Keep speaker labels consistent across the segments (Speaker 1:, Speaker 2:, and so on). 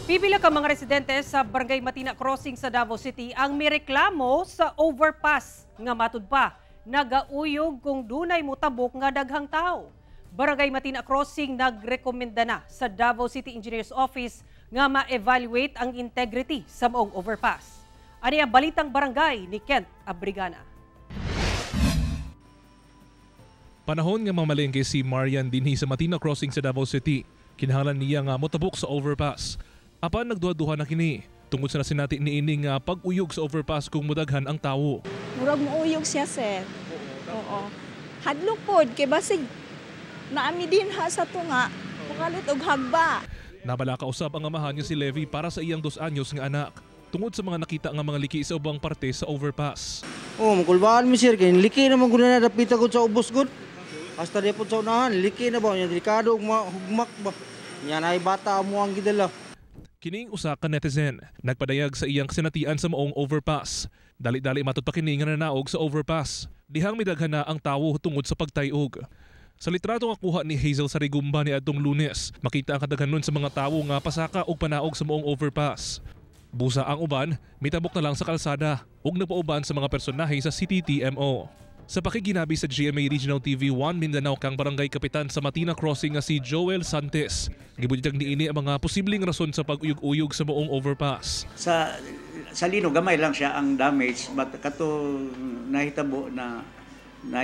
Speaker 1: Pipila ka mga residente sa Barangay Matina Crossing sa Davao City ang mireklamo sa overpass nga matud pa nagauyog kung dunay motabok nga daghang tao. Barangay Matina Crossing nagrekomenda na sa Davao City Engineers Office nga ma-evaluate ang integrity sa maong overpass. Ani ang balitang barangay ni Kent Abrigana.
Speaker 2: Panahon nga mamalengke si Marian dinhi sa Matina Crossing sa Davao City. Kinahanglan niya nga motabok sa overpass. Apan nagduha-duha na kini tungod sa nasinati niini nga pag-uyog sa overpass kung mudaghan ang tawo.
Speaker 3: Murag muuyog siya, sir. Oo. Hadlok pod kay basig naami din ha sa tunga. Pukalit og hagba.
Speaker 2: Nabala ka usab ang amahan niya si Levi para sa iyang 2 anyos nga anak tungod sa mga nakita nga mga liki sa ubang parte sa overpass.
Speaker 4: Oh, makulbaan mi sir kay liki naman gud na dapita gud sa ubos gud. Hasta depot sa unahan, liki na ba nya delikado ug hugmak ba. Nya nay bata mo ang gidala.
Speaker 2: Kining usa ka netizen nagpadayag sa iyang kasinatian sa maong overpass. Dali-dali matud pa kini nga nanaog sa overpass. Dihang midaghan na ang tawo tungod sa pagtayog. Sa litrato nga kuha ni Hazel sa Rigumba ni adtong Lunes, makita ang kadaghanon sa mga tawo nga pasaka og panaog sa maong overpass. Busa ang uban, mitabok na lang sa kalsada ug nagpauban sa mga personahe sa City TMO. Sa pakiginabi sa GMA Regional TV 1 Mindanao kang barangay kapitan sa Matina Crossing nga si Joel Santes, gibutyag niini ang mga posibleng rason sa pag-uyog-uyog sa maong overpass.
Speaker 5: Sa lino gamay lang siya ang damage, but kato nahitabo na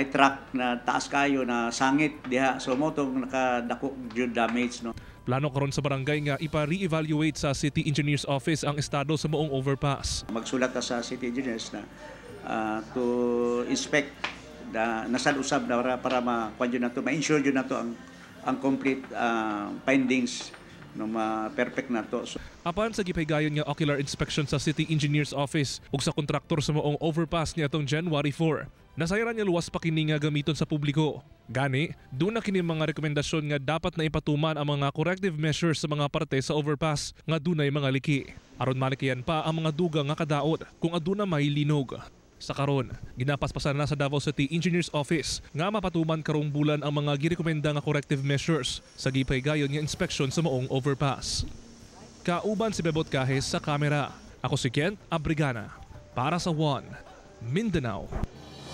Speaker 5: truck na taas kayo na sangit diha, so mo tong nakadako jud damage, no.
Speaker 2: Plano karon sa barangay nga ipa-re-evaluate sa City Engineers Office ang estado sa maong overpass.
Speaker 5: Magsulat ta sa City Engineers na to inspect nasad usab na para ma-kuan na to, ma-ensure jud na to ang complete findings no, ma-perfect na to. So,
Speaker 2: apan sa gipaygayon nga ocular inspection sa City Engineers Office ug sa kontraktor sa maong overpass niadtong January 4, nasayaran niya luwas pa kini nga gamiton sa publiko. Gani, doon na kini mga rekomendasyon nga dapat na ipatuman ang mga corrective measures sa mga parte sa overpass nga dunay mga liki. Aron malikiyan pa ang mga dugang nga kadaot kung aduna may linog. Sa karon, ginapaspasan na sa Davao City Engineers Office nga mapatuman karong bulan ang mga girekomenda nga corrective measures sa gipaygayon nga inspeksyon sa maong overpass. Kauban si Bebot Kahes sa kamera. Ako si Kent Abrigana para sa One Mindanao.